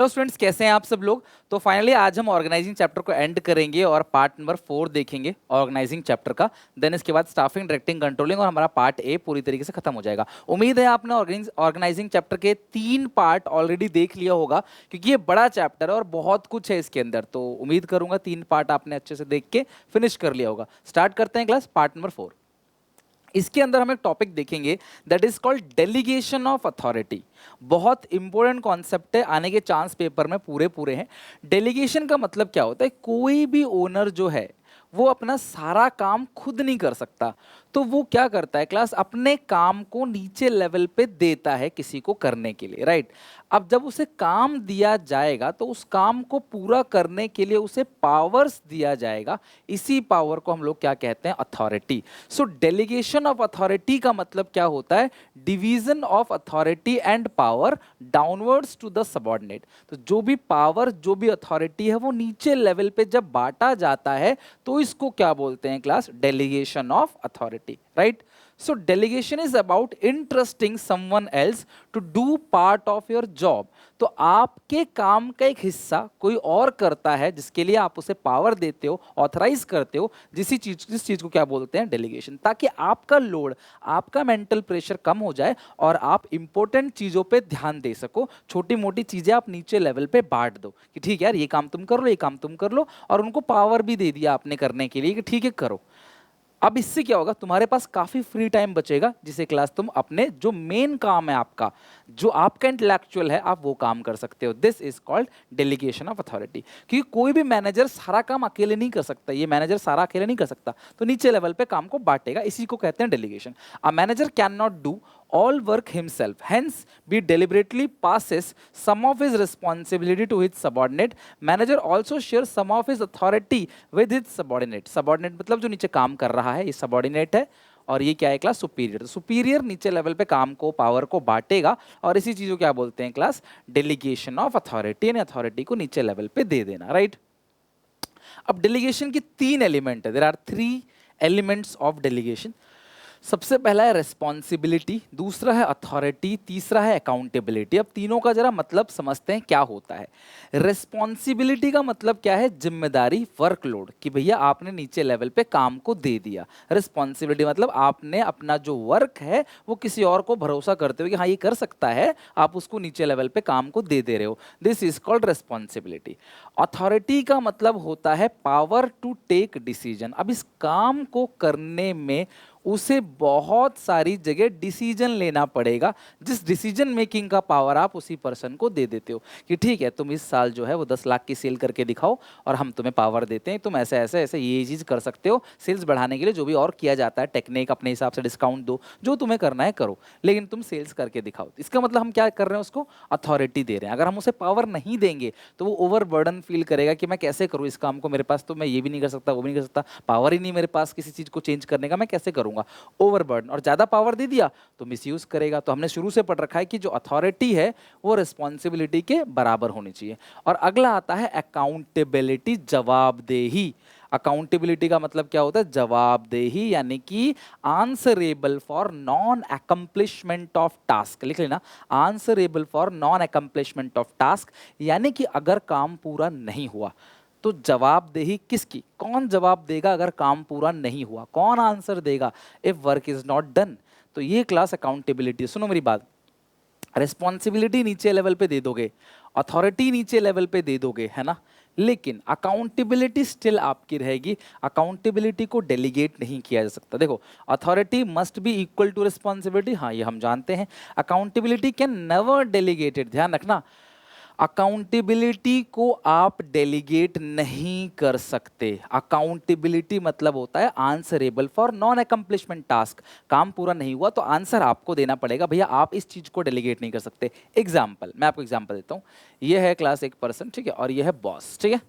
Hello students, कैसे हैं आप सब लोग। तो फाइनली आज हम ऑर्गेनाइजिंग चैप्टर को एंड करेंगे और पार्ट नंबर 4 देखेंगे ऑर्गेनाइजिंग चैप्टर का। देन इसके बाद स्टाफिंग, डायरेक्टिंग, कंट्रोलिंग और हमारा पार्ट ए पूरी तरीके से खत्म हो जाएगा। उम्मीद है आपने ऑर्गेनाइजिंग चैप्टर के 3 पार्ट ऑलरेडी देख लिया होगा, क्योंकि ये बड़ा चैप्टर है और बहुत कुछ है इसके अंदर। तो उम्मीद करूंगा 3 पार्ट आपने अच्छे से देख के फिनिश कर लिया होगा। स्टार्ट करते हैं क्लास पार्ट नंबर 4। इसके अंदर हम एक टॉपिक देखेंगे that is called delegation of authority. बहुत इंपॉर्टेंट कॉन्सेप्ट है, आने के चांस पेपर में पूरे पूरे हैं। डेलीगेशन का मतलब क्या होता है, कोई भी ओनर जो है वो अपना सारा काम खुद नहीं कर सकता, तो वो क्या करता है क्लास, अपने काम को नीचे लेवल पे देता है किसी को करने के लिए, राइट। अब जब उसे काम दिया जाएगा तो उस काम को पूरा करने के लिए उसे पावर्स दिया जाएगा। इसी पावर को हम लोग क्या कहते हैं, authority. So delegation of authority का मतलब क्या होता है, division of authority and power downwards to the subordinate. तो जो भी पावर, जो भी अथॉरिटी है वो नीचे लेवल पे जब बांटा जाता है तो इसको क्या बोलते हैं class, delegation of authority, right. So delegation is about entrusting someone else to do part of your job. तो आपके काम का एक हिस्सा कोई और करता है जिसके लिए आप उसे पावर देते हो, ऑथराइज करते हो, जिस चीज को क्या बोलते हैं, डेलीगेशन। ताकि आपका लोड, आपका मेंटल प्रेशर कम हो जाए और आप इंपॉर्टेंट चीजों पे ध्यान दे सको। छोटी मोटी चीजें आप नीचे लेवल पे बांट दो कि ठीक है यार, ये काम तुम कर लो, ये काम तुम कर लो, और उनको पावर भी दे दिया आपने करने के लिए कि ठीक है करो। अब इससे क्या होगा, तुम्हारे पास काफी फ्री टाइम बचेगा, जिसे क्लास तुम अपने जो मेन काम है आपका, जो आपका इंटेलेक्चुअल है, आप वो काम कर सकते हो। This is called delegation of authority. क्योंकि कोई भी मैनेजर सारा काम अकेले नहीं कर सकता, ये मैनेजर सारा अकेले नहीं कर सकता, तो नीचे लेवल पे काम को बांटेगा, इसी को कहते हैं delegation. A manager can not do all work himself, hence he deliberately passes some of his responsibility to his subordinate. Manager also shares some of his authority with his subordinate. Subordinate मतलब जो नीचे काम कर रहा है, ये subordinate है, और ये क्या है क्लास, सुपीरियर। सुपीरियर नीचे लेवल पे काम को, पावर को बांटेगा, और इसी चीज को क्या बोलते हैं क्लास, डेलीगेशन ऑफ अथॉरिटी। यानी अथॉरिटी को नीचे लेवल पे दे देना, राइट। अब डेलीगेशन की 3 एलिमेंट है, there are 3 elements of delegation. सबसे पहला है रिस्पॉन्सिबिलिटी, दूसरा है अथॉरिटी, तीसरा है अकाउंटेबिलिटी। अब तीनों का जरा मतलब समझते हैं क्या होता है। रिस्पॉन्सिबिलिटी का मतलब क्या है, जिम्मेदारी, वर्कलोड, कि भैया आपने नीचे लेवल पे काम को दे दिया। रिस्पॉन्सिबिलिटी मतलब आपने अपना जो वर्क है वो किसी और को भरोसा करते हुए कि हाँ ये कर सकता है, आप उसको नीचे लेवल पे काम को दे रहे हो। This is called responsibility. Authority का मतलब होता है पावर टू टेक डिसीजन। अब इस काम को करने में उसे बहुत सारी जगह डिसीजन लेना पड़ेगा, जिस डिसीजन मेकिंग का पावर आप उसी पर्सन को दे देते हो कि ठीक है तुम इस साल जो है वो 10 लाख की सेल करके दिखाओ और हम तुम्हें पावर देते हैं, तुम ऐसे ऐसे ऐसे ये चीज़ कर सकते हो। सेल्स बढ़ाने के लिए जो भी और किया जाता है, टेक्निक, अपने हिसाब से डिस्काउंट दो, जो तुम्हें करना है करो, लेकिन तुम सेल्स करके दिखाओ। इसका मतलब हम क्या कर रहे हैं, उसको अथॉरिटी दे रहे हैं। अगर हम उसे पावर नहीं देंगे तो वो ओवर बर्डन फील करेगा कि मैं कैसे करूँ इस काम को, मेरे पास तो मैं ये भी नहीं कर सकता, वो भी नहीं कर सकता, पावर ही नहीं मेरे पास किसी चीज़ को चेंज करने का, मैं कैसे करूँगा। ओवरबर्डन। और ज्यादा पावर दे दिया तो मिसयूज करेगा। तो हमने शुरू से पढ़ रखा है कि जो अथॉरिटी है वो रिस्पॉन्सिबिलिटी के बराबर होनी चाहिए। और अगला आता है अकाउंटेबिलिटी, जवाबदेही। अकाउंटेबिलिटी का मतलब क्या होता है, जवाबदेही, यानी कि answerable for non accomplishment of task. लिख लेना, answerable for non accomplishment of task, यानी कि अगर काम पूरा नहीं हुआ तो जवाबदेही किसकी, कौन जवाब देगा अगर काम पूरा नहीं हुआ, कौन आंसर देगा if work is not done. तो ये क्लास अकाउंटेबिलिटी। सुनो मेरी बात, रिस्पॉन्सिबिलिटी नीचे लेवल पे दे दोगे, अथॉरिटी नीचे लेवल पे दे दोगे, है ना, लेकिन अकाउंटेबिलिटी स्टिल आपकी रहेगी। अकाउंटेबिलिटी को डेलीगेट नहीं किया जा सकता। देखो, authority must be equal to responsibility, हाँ ये हम जानते हैं। अकाउंटेबिलिटी कैन नेवर डेलीगेटेड, ध्यान रखना, अकाउंटेबिलिटी को आप डेलीगेट नहीं कर सकते। अकाउंटेबिलिटी मतलब होता है answerable for non accomplishment task. काम पूरा नहीं हुआ तो आंसर आपको देना पड़ेगा, भैया आप इस चीज को डेलीगेट नहीं कर सकते। एग्जाम्पल, मैं आपको एग्जाम्पल देता हूँ। ये है क्लास एक पर्सन, ठीक है, और ये है बॉस, ठीक है।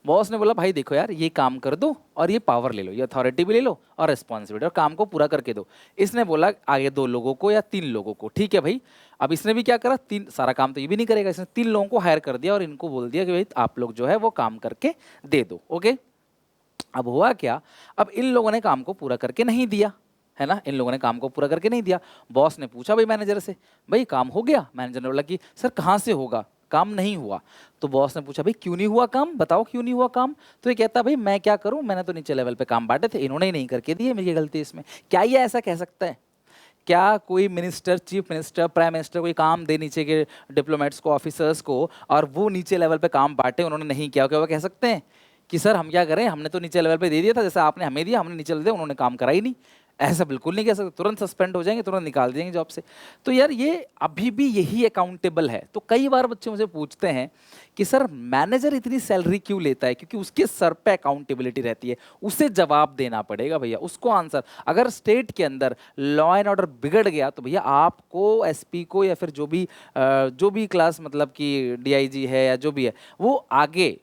बॉस ने बोला भाई देखो यार ये काम कर दो और ये पावर ले लो, ये अथॉरिटी भी ले लो और रिस्पॉन्सिबिलिटी, और काम को पूरा करके दो। इसने बोला आगे 2 लोगों को या 3 लोगों को, ठीक है भाई। अब इसने भी क्या करा, 3, सारा काम तो ये भी नहीं करेगा, इसने 3 लोगों को हायर कर दिया और इनको बोल दिया कि भाई आप लोग जो है वो काम करके दे दो, ओके। अब हुआ क्या, अब इन लोगों ने काम को पूरा करके नहीं दिया, है ना, इन लोगों ने काम को पूरा करके नहीं दिया। बॉस ने पूछा भाई मैनेजर से, भाई काम हो गया? मैनेजर ने बोला कि सर कहाँ से होगा, काम नहीं हुआ। तो बॉस ने पूछा भाई क्यों नहीं हुआ काम, बताओ क्यों नहीं हुआ काम। तो ये कहता भाई मैं क्या करूं, मैंने तो नीचे लेवल पे काम बांटे थे, इन्होंने ही नहीं करके दिए, मेरी गलती इसमें। क्या ये ऐसा कह सकता है? क्या कोई minister, chief minister, prime minister कोई काम दे नीचे के डिप्लोमेट्स को, ऑफिसर्स को, और वो नीचे लेवल पे काम बांटे, उन्होंने नहीं किया, क्या वो कह सकते हैं कि सर हम क्या करें, हमने तो नीचे लेवल पे दे दिया था, जैसे आपने हमें दिया, हमने नीचे लेवल दिया, उन्होंने काम करा ही नहीं? ऐसा बिल्कुल नहीं कह सकते, तुरंत सस्पेंड हो जाएंगे, तुरंत निकाल देंगे जॉब से। तो यार ये अभी भी यही अकाउंटेबल है। तो कई बार बच्चे मुझे पूछते हैं कि सर मैनेजर इतनी सैलरी क्यों लेता है? क्योंकि उसके सर पे अकाउंटेबिलिटी रहती है, उसे जवाब देना पड़ेगा भैया, उसको आंसर। अगर स्टेट के अंदर लॉ एंड ऑर्डर बिगड़ गया तो भैया आपको, एसपी को, या फिर जो भी क्लास मतलब कि डीआईजी है या जो भी है, वो आगे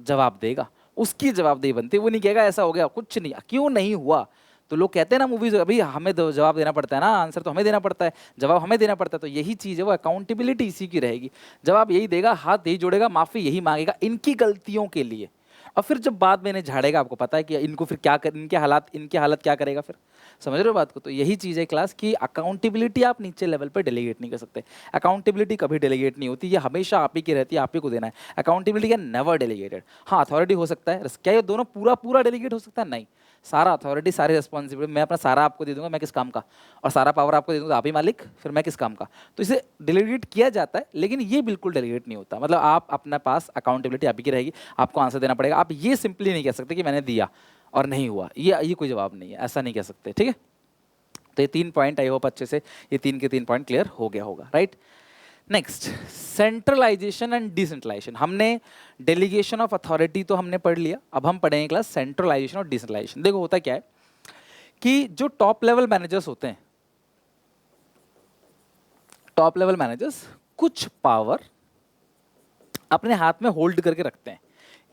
जवाब देगा, उसकी जवाबदेही बनती है। वो नहीं कहेगा ऐसा हो गया, कुछ नहीं, क्यों नहीं हुआ। तो लोग कहते हैं ना मूवीज, अभी हमें जवाब देना पड़ता है ना, आंसर तो हमें देना पड़ता है, जवाब हमें देना पड़ता है। तो यही चीज़ है, वो अकाउंटेबिलिटी इसी की रहेगी। जवाब यही देगा, हाथ यही जोड़ेगा, माफ़ी यही मांगेगा इनकी गलतियों के लिए। और फिर जब बाद में इन्हें झाड़ेगा, आपको पता है कि इनको फिर क्या कर, इनके हालत क्या करेगा फिर। समझ रहे हो बात को? तो यही चीज़ है क्लास की, अकाउंटेबिलिटी आप नीचे लेवल पर डेलीगेट नहीं कर सकते। अकाउंटेबिलिटी कभी डेलीगेट नहीं होती, ये हमेशा आप ही की रहती है, आप ही को देना है। Accountability can never delegated. हाँ अथॉरिटी हो सकता है, क्या ये दोनों पूरा पूरा डेलीगेट हो सकता है? नहीं। सारा अथॉरिटी, सारी रिस्पॉन्सिबिलिटी मैं अपना सारा आपको दे दूंगा, मैं किस काम का, और सारा पावर आपको दे दूंगा, आप ही मालिक, फिर मैं किस काम का। तो इसे डेलीगेट किया जाता है, लेकिन ये बिल्कुल डेलीगेट नहीं होता। मतलब आप अपने पास अकाउंटेबिलिटी आप ही की रहेगी, आपको आंसर देना पड़ेगा। आप ये सिंपली नहीं कह सकते कि मैंने दिया और नहीं हुआ, ये कोई जवाब नहीं है, ऐसा नहीं कह सकते। ठीक है, तो ये 3 पॉइंट आई होप अच्छे से ये 3 के 3 पॉइंट क्लियर हो गया होगा, right. Next, centralization and decentralization. हमने डेलीगेशन ऑफ अथॉरिटी तो हमने पढ़ लिया, अब हम पढ़ेंगे क्लास सेंट्रलाइजेशन और डिसेंट्रलाइजेशन। देखो होता क्या है कि जो टॉप लेवल मैनेजर्स होते हैं, टॉप लेवल मैनेजर्स कुछ पावर अपने हाथ में होल्ड करके रखते हैं।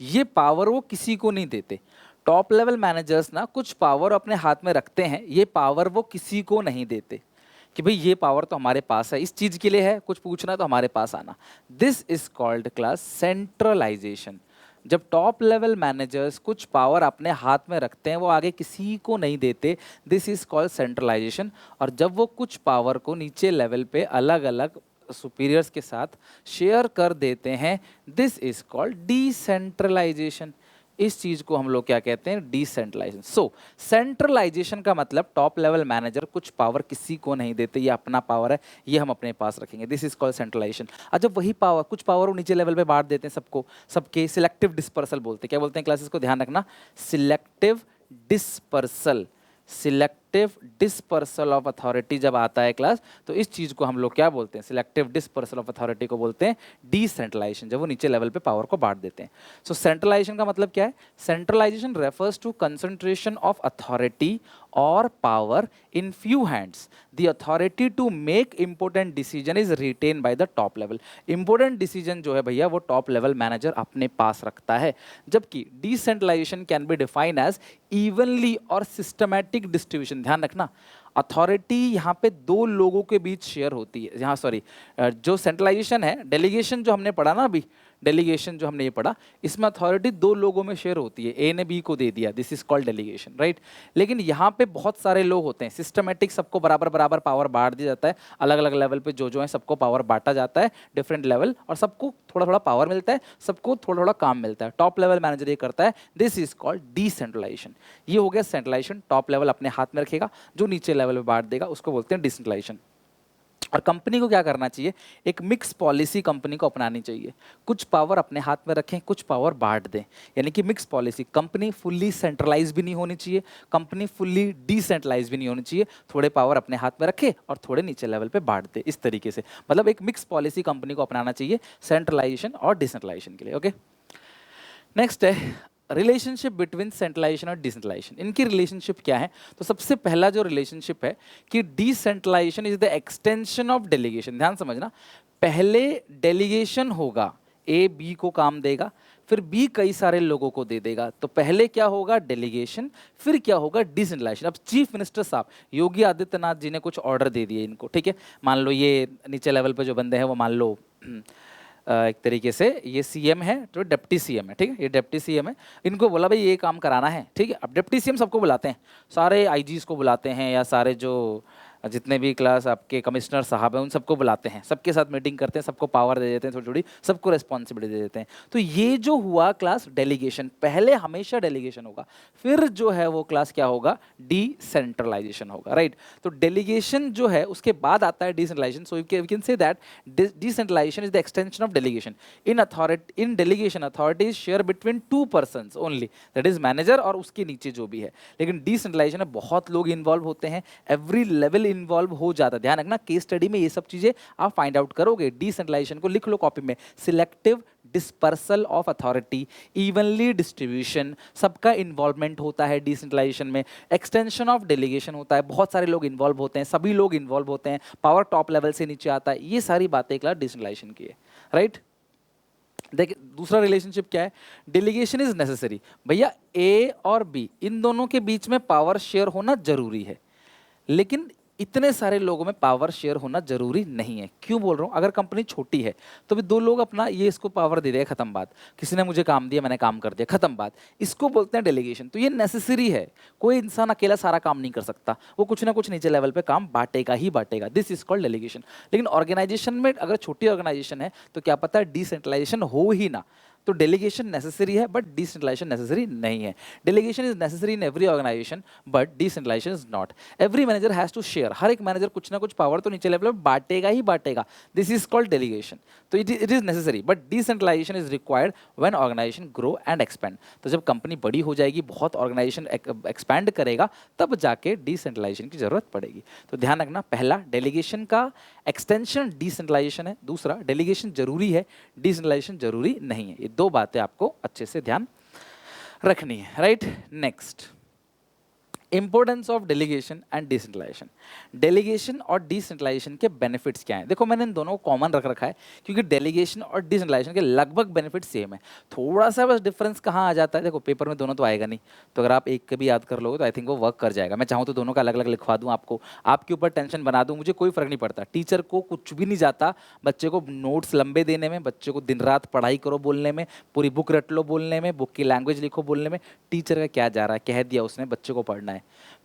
ये पावर वो किसी को नहीं देते। टॉप लेवल मैनेजर्स ना कुछ पावर अपने हाथ में रखते हैं, ये पावर वो किसी को नहीं देते कि भाई ये पावर तो हमारे पास है, इस चीज के लिए है, कुछ पूछना तो हमारे पास आना। This is called class centralization. जब टॉप लेवल मैनेजर्स कुछ पावर अपने हाथ में रखते हैं, वो आगे किसी को नहीं देते, दिस इज कॉल्ड सेंट्रलाइजेशन। और जब वो कुछ पावर को नीचे लेवल पे अलग अलग सुपीरियर्स के साथ शेयर कर देते हैं, दिस इज कॉल्ड डिसेंट्रलाइजेशन। इस चीज को हम लोग क्या कहते हैं? डिसेंट्रलाइजेशन। सो सेंट्रलाइजेशन का मतलब टॉप लेवल मैनेजर कुछ पावर किसी को नहीं देते, ये अपना पावर है, ये हम अपने पास रखेंगे, दिस इज कॉल्ड सेंट्रलाइजेशन। और जब वही पावर, कुछ पावर वो नीचे लेवल पे बांट देते हैं सबको, सबके सिलेक्टिव डिस्पर्सल बोलते हैं। क्या बोलते हैं क्लासेस को ध्यान रखना? Selective dispersal. Selective dispersal of authority जब आता है क्लास, तो इस चीज को हम लोग क्या बोलते हैं? सिलेक्टिव डिस्पर्सल ऑफ अथॉरिटी को बोलते हैं डिसेंट्रलाइजेशन, जब वो नीचे लेवल पे पावर को बांट देते हैं। सो सेंट्रलाइजेशन का मतलब क्या है? Centralization refers to concentration of authority और power in few hands. The authority to make important decision is retained by the top level. Important decision जो है भैया वो top level manager अपने पास रखता है, जबकि decentralization can be defined as evenly और systematic distribution। ध्यान रखना, अथॉरिटी यहाँ पे दो लोगों के बीच शेयर होती है। यहाँ सॉरी, जो सेंट्रलाइजेशन है, डेलीगेशन जो हमने पढ़ा ना अभी, डेलीगेशन जो हमने ये पढ़ा, इसमें अथॉरिटी दो लोगों में शेयर होती है, ए ने बी को दे दिया, this is called delegation, right. लेकिन यहाँ पे बहुत सारे लोग होते हैं, सिस्टमेटिक, सबको बराबर बराबर पावर बांट दिया जाता है, अलग अलग लेवल पे जो है सबको पावर बांटा जाता है, डिफरेंट लेवल, और सबको थोड़ा थोड़ा पावर मिलता है, सबको थोड़ा थोड़ा काम मिलता है। टॉप लेवल मैनेजर ये करता है, दिस इज कॉल्ड डिसेंट्रलाइजेशन। ये हो गया सेंट्रलाइजेशन, टॉप लेवल अपने हाथ में रखेगा, जो नीचे लेवल पे बांट देगा उसको बोलते हैं डिसेंट्रलाइजेशन। और कंपनी को क्या करना चाहिए? एक मिक्स पॉलिसी कंपनी को अपनानी चाहिए, कुछ पावर अपने हाथ में रखें, कुछ पावर बांट दें, यानी कि mix policy. Company fully centralize भी नहीं होनी चाहिए, कंपनी फुल्ली डिसेंट्रलाइज भी नहीं होनी चाहिए, थोड़े पावर अपने हाथ में रखे और थोड़े नीचे लेवल पे बांट दे, इस तरीके से। मतलब एक मिक्स पॉलिसी कंपनी को अपनाना चाहिए सेंट्रलाइजेशन और डिसेंट्रलाइजेशन के लिए। ओके, नेक्स्ट है रिलेशनशिप बिटवीन सेंट्रलाइजेशन और डिसेंट्रलाइजेशन। इनकी रिलेशनशिप क्या है? तो सबसे पहला जो रिलेशनशिप है कि decentralization is the extension of delegation. ध्यान समझना, पहले डेलीगेशन होगा, ए बी को काम देगा, फिर बी कई सारे लोगों को दे देगा। तो पहले क्या होगा? डेलीगेशन, फिर क्या होगा? डिसेंट्रलाइजेशन। अब चीफ मिनिस्टर साहब योगी आदित्यनाथ जी ने कुछ ऑर्डर दे दिए इनको, ठीक है, मान लो ये नीचे लेवल पे जो बंदे हैं वो मान लो एक तरीके से ये सीएम है, तो डिप्टी सीएम है, ठीक है, ये डिप्टी सीएम है, इनको बोला भाई ये काम कराना है, ठीक है। अब डिप्टी सीएम सबको बुलाते हैं, सारे आईजीज को बुलाते हैं, या सारे जो जितने भी क्लास आपके कमिश्नर साहब हैं उन सबको बुलाते हैं, सबके साथ मीटिंग करते हैं, सबको पावर दे देते हैं थोड़ी थोड़ी, सबको रिस्पॉन्सिबिलिटी दे देते हैं। तो ये जो हुआ क्लास डेलीगेशन, पहले हमेशा डेलीगेशन होगा, फिर जो है वो क्लास क्या होगा, डिसेंट्रलाइजेशन होगा, राइट। तो डेलीगेशन जो है उसके बाद आता है decentralization. So we can say that decentralization is the extension of delegation. In delegation authority is share between two persons only, that is manager और उसके नीचे जो भी है। लेकिन डिसेंट्रलाइजेशन में बहुत लोग इन्वॉल्व होते हैं, एवरी लेवल इन्वॉल्व हो जाता है। ध्यान रखना, केस स्टडी में ये सब चीजें आप फाइंड आउट करोगे। डिसेंट्रलाइजेशन को लिख लो कॉपी में, selective dispersal of authority, evenly distribution, सबका इन्वॉल्वमेंट होता है डिसेंट्रलाइजेशन में। एक्सटेंशन ऑफ डेलीगेशन होता है, बहुत सारे लोग इन्वॉल्व होते हैं, सभी लोग इन्वॉल्व होते हैं, पावर टॉप लेवल से नीचे आता है। ये सारी बातें एक डिसेंट्रलाइजेशन की है, राइट। देखिए दूसरा रिलेशनशिप क्या है, डेलीगेशन इज नेसेसरी। भैया ए और बी इन दोनों के बीच में पावर शेयर होना जरूरी है, लेकिन इतने सारे लोगों में पावर शेयर होना जरूरी नहीं है। क्यों बोल रहा हूं, अगर कंपनी छोटी है तो भी दो लोग अपना ये इसको पावर दे देगा, खत्म बात। किसी ने मुझे काम दिया, मैंने काम कर दिया, खत्म बात। इसको बोलते हैं डेलीगेशन। तो ये नेसेसरी है, कोई इंसान अकेला सारा काम नहीं कर सकता, वो कुछ ना कुछ नीचे लेवल पे काम बांटेगा ही बांटेगा। This is called delegation. लेकिन ऑर्गेनाइजेशन में अगर छोटी ऑर्गेनाइजेशन है तो क्या पता है डिसेंट्रलाइजेशन हो ही ना, तो डेलीगेशन नेसेसरी है बट डिसेंट्रलाइजेशन नेसेसरी नहीं है। Delegation is necessary in every organisation but decentralisation is not. Every manager has to share, हर एक मैनेजर कुछ ना कुछ पावर तो नीचे लेवल पर बांटेगा ही बांटेगा। This is called delegation. तो it is necessary but decentralisation is required when organisation grow and expand. तो जब कंपनी बड़ी हो जाएगी, बहुत ऑर्गेनाइजेशन एक्सपैंड करेगा, तब जाके डिसेंट्रलाइजेशन की जरूरत पड़ेगी। तो ध्यान रखना, पहला डेलीगेशन का एक्सटेंशन डिसेंट्रलाइजेशन है, दूसरा डेलीगेशन जरूरी है, डिसेंट्रलाइजेशन जरूरी नहीं है। ये दो बातें आपको अच्छे से ध्यान रखनी है, right. Next, importance of delegation and decentralization. डेलीगेशन और डिसेंट्रलाइजेशन के बेनिफिट्स क्या हैं, देखो मैंने इन दोनों को कॉमन रख रखा है क्योंकि डेलीगेशन और डिसेंट्रलाइजेशन के लगभग बेनिफिट सेम है। थोड़ा सा बस डिफरेंस कहाँ आ जाता है, देखो पेपर में दोनों तो आएगा नहीं, तो अगर आप एक का भी याद कर लोगे तो आई थिंक वो वर्क कर जाएगा। मैं चाहूँ तो दोनों का अलग अलग लिखवा दूँ आपको, आपके ऊपर टेंशन बना दूँ, मुझे कोई फर्क नहीं पड़ता। टीचर को कुछ भी नहीं जाता बच्चे को नोट्स लंबे देने में, बच्चे को दिन रात पढ़ाई करो बोलने में, पूरी बुक रट लो बोलने में, बुक की लैंग्वेज लिखो बोलने में। टीचर का क्या जा रहा है, कह दिया उसने बच्चे को पढ़ना है।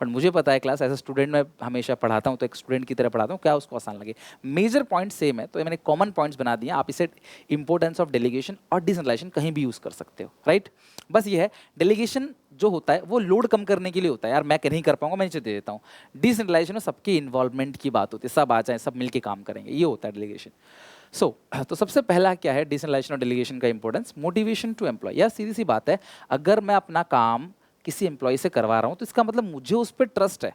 बट मुझे पता है क्लास एज ए स्टूडेंट मैं हमेशा पढ़ाता हूँ, तो एक स्टूडेंट की तरह पढ़ाता हूँ, क्या उसको आसान लगे। मेजर पॉइंट सेम है, तो ये मैंने कॉमन पॉइंट्स बना दिए। आप इसे इंपॉर्टेंस ऑफ डेलीगेशन और डिसेंट्रलाइजेशन कहीं भी यूज कर सकते हो, राइट। बस ये है, डेलीगेशन जो होता है वो लोड कम करने के लिए होता है, यार मैं नहीं कर पाऊंगा मैं नीचे दे देता हूँ। डिसेंट्रलाइजेशन में सबके इन्वॉल्वमेंट की बात होती है, सब आ जाए, सब मिलकर काम करेंगे, ये होता है डेलीगेशन। तो सबसे पहला क्या है डिसेंट्रलाइजेशन और डेलीगेशन का इंपॉर्टेंस, मोटिवेशन टू एम्प्लॉय। यार सीधी सी बात है, अगर मैं अपना काम किसी एम्प्लॉय से करवा रहा हूँ तो इसका मतलब मुझे उस पर ट्रस्ट है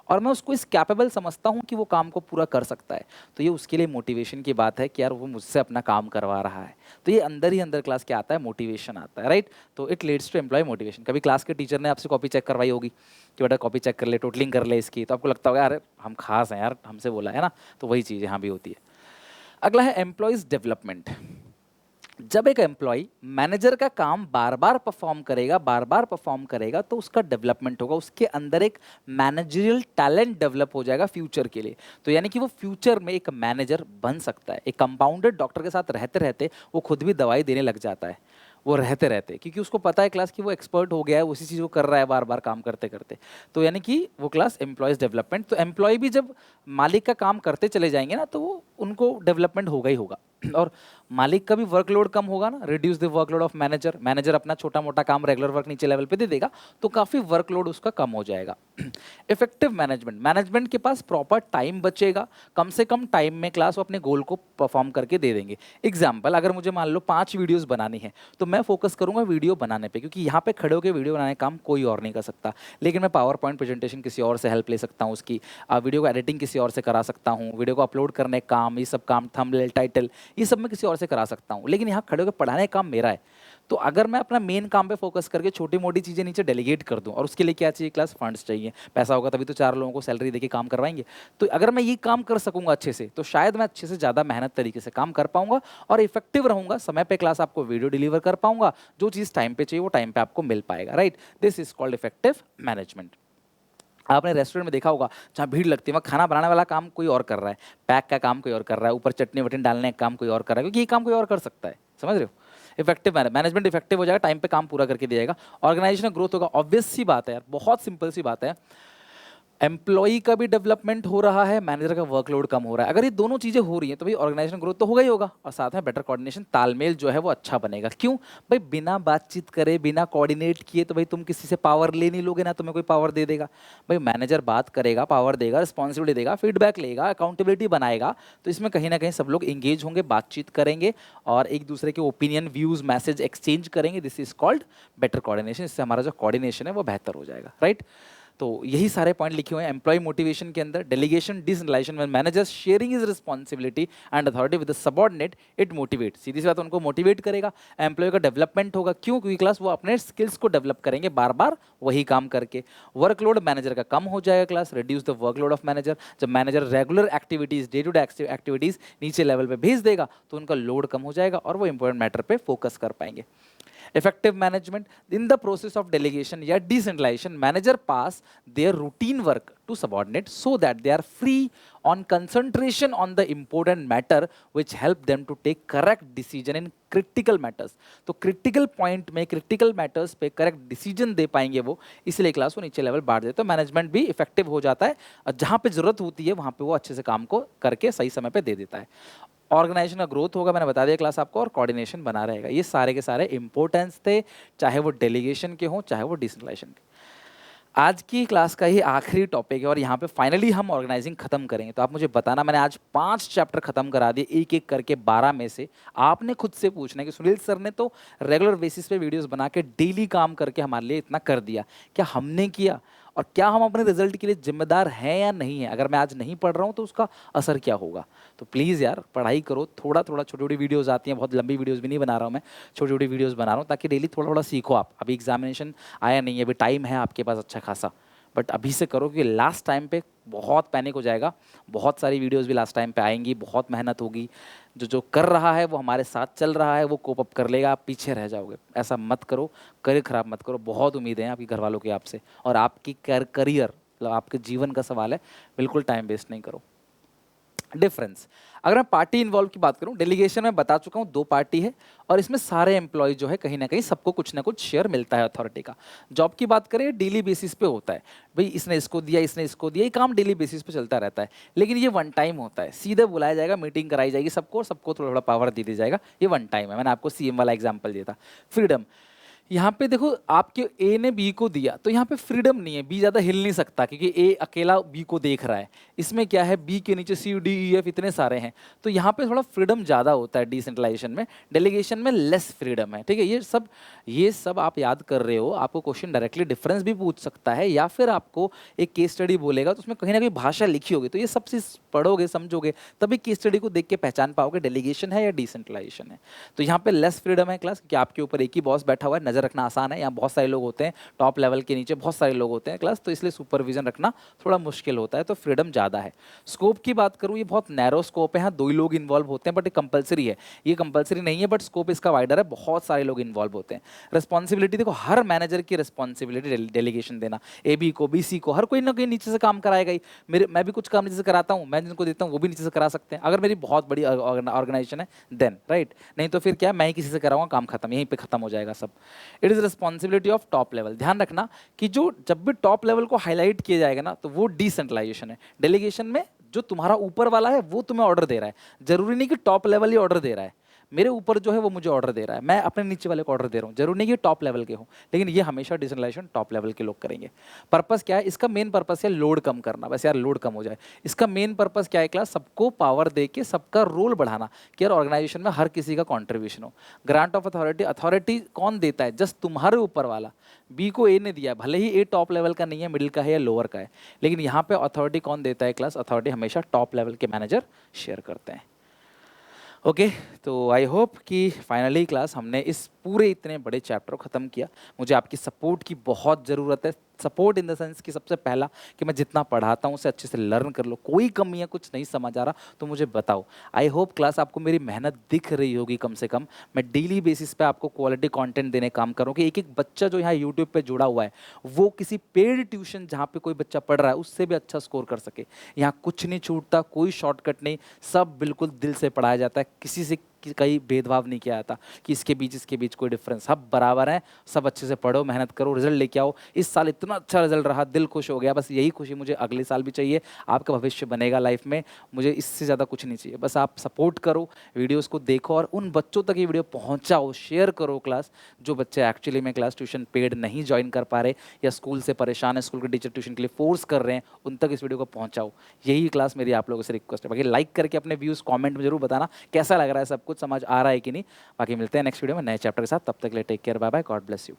और मैं उसको इस कैपेबल समझता हूँ कि वो काम को पूरा कर सकता है। तो ये उसके लिए मोटिवेशन की बात है कि यार वो मुझसे अपना काम करवा रहा है। तो ये अंदर ही अंदर क्लास क्या आता है, मोटिवेशन आता है, राइट। तो it leads to employ motivation. कभी क्लास के टीचर ने आपसे कॉपी चेक करवाई होगी कि बेटा कॉपी चेक कर ले, टोटलिंग कर ले इसकी, तो आपको लगता होगा यार हम खास हैं यार, हमसे बोला है ना। तो वही चीज़ यहाँ भी होती है। अगला है एम्प्लॉयज़ डेवलपमेंट। जब एक एम्प्लॉय मैनेजर का काम बार बार परफॉर्म करेगा तो उसका डेवलपमेंट होगा, उसके अंदर एक मैनेजरियल टैलेंट डेवलप हो जाएगा फ्यूचर के लिए। तो यानी कि वो फ्यूचर में एक मैनेजर बन सकता है। एक कंपाउंडर डॉक्टर के साथ रहते रहते वो खुद भी दवाई देने लग जाता है, वो रहते रहते, क्योंकि उसको पता है क्लास कि वो एक्सपर्ट हो गया है, उसी चीज़ को कर रहा है बार बार काम करते करते। तो यानी कि वो क्लास एम्प्लॉयज़ डेवलपमेंट। तो एम्प्लॉय भी जब मालिक का काम करते चले जाएंगे ना, तो वो उनको डेवलपमेंट होगा ही होगा। और मालिक का भी वर्कलोड कम होगा ना, reduce the workload of manager. Manager अपना छोटा मोटा काम रेगुलर वर्क नीचे लेवल पे दे देगा तो काफ़ी वर्कलोड उसका कम हो जाएगा। इफेक्टिव मैनेजमेंट, मैनेजमेंट के पास प्रॉपर टाइम बचेगा, कम से कम टाइम में क्लास वो अपने गोल को परफॉर्म करके दे देंगे। एग्जाम्पल, अगर मुझे मान लो 5 वीडियोज़ बनानी है तो मैं फोकस करूंगा वीडियो बनाने पे, क्योंकि यहाँ पे खड़े होकर वीडियो बनाने का काम कोई और नहीं कर सकता। लेकिन मैं पावर पॉइंट प्रेजेंटेशन किसी और से हेल्प ले सकता हूँ, उसकी वीडियो को एडिटिंग किसी और से करा सकता हूँ, वीडियो को अपलोड करने का काम, ये सब काम, थंबनेल, टाइटल, ये सब मैं किसी और से करा सकता हूँ। लेकिन यहाँ खड़े होकर पढ़ाने का काम मेरा है। तो अगर मैं अपना मेन काम पे फोकस करके छोटी मोटी चीज़ें नीचे डेलीगेट कर दूं, और उसके लिए क्या चाहिए क्लास, फंड्स चाहिए, पैसा होगा तभी तो 4 लोगों को सैलरी देके काम करवाएंगे। तो अगर मैं ये काम कर सकूंगा अच्छे से, तो शायद मैं अच्छे से ज़्यादा मेहनत तरीके से काम कर पाऊंगा और इफेक्टिव रहूंगा, समय पे क्लास आपको वीडियो डिलीवर कर पाऊंगा, जो चीज़ टाइम पे चाहिए वो टाइम पे आपको मिल पाएगा, right. This is called effective management. आपने रेस्टोरेंट में देखा होगा जहाँ भीड़ लगती है, वहाँ खाना बनाने वाला काम कोई और कर रहा है, पैक का काम कोई और कर रहा है, ऊपर चटनी वटनी डालने का काम कोई और कर रहा है, क्योंकि ये काम कोई और कर सकता है, समझ रहे हो। इफेक्टिव मैनेजमेंट इफेक्टिव हो जाएगा, टाइम पे काम पूरा करके दिया जाएगा, ऑर्गेनाइजेशन ग्रोथ होगा। ऑब्वियस सी बात है यार, बहुत सिंपल सी बात है, एम्प्लॉई का भी डेवलपमेंट हो रहा है, मैनेजर का वर्कलोड कम हो रहा है। अगर ये दोनों चीज़ें हो रही हैं तो भाई ऑर्गेनाइजेशन ग्रोथ तो होगा ही होगा, और साथ में बेटर कोऑर्डिनेशन, तालमेल जो है वो अच्छा बनेगा। क्यों भाई, बिना बातचीत करे, बिना कोऑर्डिनेट किए तो भाई तुम किसी से पावर ले नहीं लोगे ना, तुम्हें कोई पावर दे देगा। भाई मैनेजर बात करेगा, पावर देगा, रिस्पॉन्सिबिलिटी देगा, फीडबैक लेगा, अकाउंटेबिलिटी बनाएगा, तो इसमें कहीं ना कहीं सब लोग इंगेज होंगे, बातचीत करेंगे और एक दूसरे के ओपिनियन, व्यूज, मैसेज एक्सचेंज करेंगे। This is called better coordination. इससे हमारा जो कोऑर्डिनेशन है वो बेहतर हो जाएगा, राइट। तो यही सारे पॉइंट लिखे हुए हैं एम्प्लॉय मोटिवेशन के अंदर। Delegation, decentralisation, when manager sharing his responsibility and authority with the subordinate, it motivate, सीधी सी बात, उनको मोटिवेट करेगा। एम्प्लॉय का डेवलपमेंट होगा, क्यों? क्योंकि क्लास वो अपने स्किल्स को डेवलप करेंगे बार बार वही काम करके। वर्कलोड मैनेजर का कम हो जाएगा class, reduce the workload of manager. जब manager regular activities, day to day activities नीचे लेवल पे भेज देगा तो उनका लोड कम हो जाएगा और वो इंपॉर्टेंट मैटर पे फोकस कर पाएंगे। Effective management, in the process of delegation या decentralization, manager pass their routine work to subordinate so that they are free on concentration on the important matter which help them to take correct decision in critical matters। तो critical point में, critical matters पे correct decision दे पाएंगे वो, इसलिए class वो नीचे level बांट देते हैं। मैनेजमेंट भी इफेक्टिव हो जाता है और जहाँ पे जरूरत होती है वहाँ पे वो अच्छे से काम को करके सही समय पे दे देता है। ऑर्गेनाइजेशन का ग्रोथ होगा, मैंने बता दिया क्लास आपको, और कोऑर्डिनेशन बना रहेगा। ये सारे के सारे इंपॉर्टेंस थे, चाहे वो डेलीगेशन के हों चाहे वो डिसेंट्रलाइजेशन के। आज की क्लास का ही आखिरी टॉपिक है और यहाँ पे फाइनली हम ऑर्गेनाइजिंग खत्म करेंगे। तो आप मुझे बताना, मैंने आज 5 चैप्टर खत्म करा दिए एक एक करके 12 में से। आपने खुद से पूछना है कि सुनील सर ने तो रेगुलर बेसिस पे वीडियोस बना के डेली काम करके हमारे लिए इतना कर दिया, क्या हमने किया? और क्या हम अपने रिजल्ट के लिए जिम्मेदार हैं या नहीं है? अगर मैं आज नहीं पढ़ रहा हूँ तो उसका असर क्या होगा? तो प्लीज़ यार पढ़ाई करो, थोड़ा थोड़ा, छोटी छोटी वीडियोस आती हैं, बहुत लंबी वीडियोस भी नहीं बना रहा हूँ मैं, छोटी छोटी वीडियोस बना रहा हूँ ताकि डेली थोड़ा थोड़ा सीखो आप। अभी एग्जामिनेशन आया नहीं है, अभी टाइम है आपके पास अच्छा खासा, बट अभी से करो कि लास्ट टाइम पे बहुत पैनिक हो जाएगा। बहुत सारी वीडियोस भी लास्ट टाइम पे आएंगी, बहुत मेहनत होगी। जो जो कर रहा है वो हमारे साथ चल रहा है, वो कोप अप कर लेगा, आप पीछे रह जाओगे। ऐसा मत करो, करियर खराब मत करो। बहुत उम्मीदें हैं आपकी घर वालों की आपसे, और आपकी करियर मतलब आपके जीवन का सवाल है, बिल्कुल टाइम वेस्ट नहीं करो। डिफरेंस, अगर मैं पार्टी इन्वॉल्व की बात करूं, डेलीगेशन में बता चुका हूं 2 पार्टी है और इसमें सारे एम्प्लॉय जो है कहीं ना कहीं सबको कुछ ना कुछ शेयर मिलता है अथॉरिटी का। जॉब की बात करें, डेली बेसिस पे होता है, भाई इसने इसको दिया, इसने इसको दिया, ये काम डेली बेसिस पे चलता रहता है। लेकिन ये वन टाइम होता है, सीधे बुलाया जाएगा, मीटिंग कराई जाएगी सबको, सबको थोड़ा थोड़ा पावर दे दी जाएगा, ये वन टाइम है। मैंने आपको सीएम वाला एग्जाम्पल दिया था। फ्रीडम, यहाँ पे देखो आपके ए ने बी को दिया तो यहाँ पे फ्रीडम नहीं है, बी ज़्यादा हिल नहीं सकता क्योंकि ए अकेला बी को देख रहा है। इसमें क्या है, बी के नीचे सी डी ई एफ इतने सारे हैं, तो यहाँ पे थोड़ा फ्रीडम ज़्यादा होता है डिसेंट्रलाइजेशन में। डेलीगेशन में लेस फ्रीडम है, ठीक है। ये सब आप याद कर रहे हो। आपको क्वेश्चन डायरेक्टली डिफरेंस भी पूछ सकता है या फिर आपको एक केस स्टडी बोलेगा तो उसमें कहीं ना कहीं भाषा लिखी होगी, तो ये सब चीज़ पढ़ोगे, समझोगे, तभी केस स्टडी को देख के पहचान पाओगे डेलीगेशन है या डिसेंट्रलाइजेशन है। तो यहाँ पे लेस फ्रीडम है क्लास, क्योंकि आपके ऊपर एक ही बॉस बैठा हुआ है, नजर रखना आसान है। यहाँ बहुत सारे लोग होते हैं, टॉप लेवल के नीचे बहुत सारे लोग होते हैं क्लास, तो इसलिए सुपरविजन रखना थोड़ा मुश्किल होता है, तो फ्रीडम ज़्यादा है। स्कोप की बात करूँ, ये बहुत नैरो स्कोप है, हाँ 2 ही लोग इन्वॉल्व होते हैं, बट ये कंपलसरी है, ये कंपलसरी नहीं है, बट स्कोप इसका वाइडर है, बहुत सारे लोग इन्वॉल्व होते हैं। रिस्पॉन्सिबिलिटी देखो, हर मैनेजर की रिस्पॉन्सिबिलिटी डेलीगेशन देना, ए बी को, बी सी को, हर कोई ना कोई नीचे से काम कराएगा ही। मैं भी कुछ काम नीचे से कराता हूँ, मैं जिनको देता हूँ वो भी नीचे से करा सकते हैं, अगर मेरी बहुत बड़ी ऑर्गेनाइजेशन है देन, राइट। नहीं तो फिर क्या, मैं ही किसी से कराऊंगा, काम खत्म, यहीं पे खत्म हो जाएगा सब। It is responsibility of top level. ध्यान रखना कि जो जब भी टॉप लेवल को हाईलाइट किया जाएगा ना, तो वो डिसेंट्रलाइजेशन है। डेलीगेशन में जो तुम्हारा ऊपर वाला है वो तुम्हें ऑर्डर दे रहा है, जरूरी नहीं कि टॉप लेवल ही ऑर्डर दे रहा है। मेरे ऊपर जो है वो मुझे ऑर्डर दे रहा है, मैं अपने नीचे वाले को ऑर्डर दे रहा हूँ, जरूरी नहीं कि टॉप लेवल के हो, लेकिन ये हमेशा डिसेंट्रलाइजेशन टॉप लेवल के लोग करेंगे। पर्पस क्या है इसका? मेन पर्पस है लोड कम करना, बस यार लोड कम हो जाए। इसका मेन पर्पस क्या है क्लास? सबको पावर दे के सबका रोल बढ़ाना, कि यार ऑर्गेनाइजेशन में हर किसी का कॉन्ट्रीब्यूशन हो। ग्रांट ऑफ अथॉरिटी, अथॉरिटी कौन देता है? जस्ट तुम्हारे ऊपर वाला। बी को ए ने दिया, भले ही ए टॉप लेवल का नहीं है, मिडिल का है या लोअर का है, लेकिन यहाँ पे अथॉरिटी कौन देता है क्लास? अथॉरिटी हमेशा टॉप लेवल के मैनेजर शेयर करते हैं। ओके तो आई होप कि फाइनली क्लास हमने इस पूरे इतने बड़े चैप्टर को ख़त्म किया। मुझे आपकी सपोर्ट की बहुत ज़रूरत है। सपोर्ट इन द सेंस कि सबसे पहला कि मैं जितना पढ़ाता हूँ उसे अच्छे से लर्न कर लो। कोई कमी है, कुछ नहीं समझ आ रहा तो मुझे बताओ। आई होप क्लास आपको मेरी मेहनत दिख रही होगी। कम से कम मैं डेली बेसिस पे आपको क्वालिटी कंटेंट देने काम करूँ कि एक एक बच्चा जो यहाँ यूट्यूब पे जुड़ा हुआ है वो किसी पेड ट्यूशन जहाँ पे कोई बच्चा पढ़ रहा है उससे भी अच्छा स्कोर कर सके। यहाँ कुछ नहीं छूटता, कोई शॉर्टकट नहीं, सब बिल्कुल दिल से पढ़ाया जाता है। किसी से कि कहीं भेदभाव नहीं किया जाता कि इसके बीच कोई डिफरेंस, सब बराबर हैं। सब अच्छे से पढ़ो, मेहनत करो, रिजल्ट लेके आओ। इस साल इतना अच्छा रिजल्ट रहा, दिल खुश हो गया, बस यही खुशी मुझे अगले साल भी चाहिए। आपका भविष्य बनेगा लाइफ में, मुझे इससे ज़्यादा कुछ नहीं चाहिए। बस आप सपोर्ट करो, वीडियोस को देखो और उन बच्चों तक ये वीडियो पहुंचाओ, शेयर करो क्लास, जो बच्चे एक्चुअली में क्लास ट्यूशन पेड नहीं ज्वाइन कर पा रहे या स्कूल से परेशान है, स्कूल के टीचर ट्यूशन के लिए फोर्स कर रहे हैं, उन तक इस वीडियो को पहुंचाओ। यही क्लास मेरी आप लोगों से रिक्वेस्ट है। बाकी लाइक करके अपने व्यूज़ कमेंट में जरूर बताना कैसा लग रहा है, सब कुछ समझ आ रहा है कि नहीं। बाकी मिलते हैं नेक्स्ट वीडियो में नए चैप्टर के साथ, तब तक के लिए take care, bye bye, God bless you.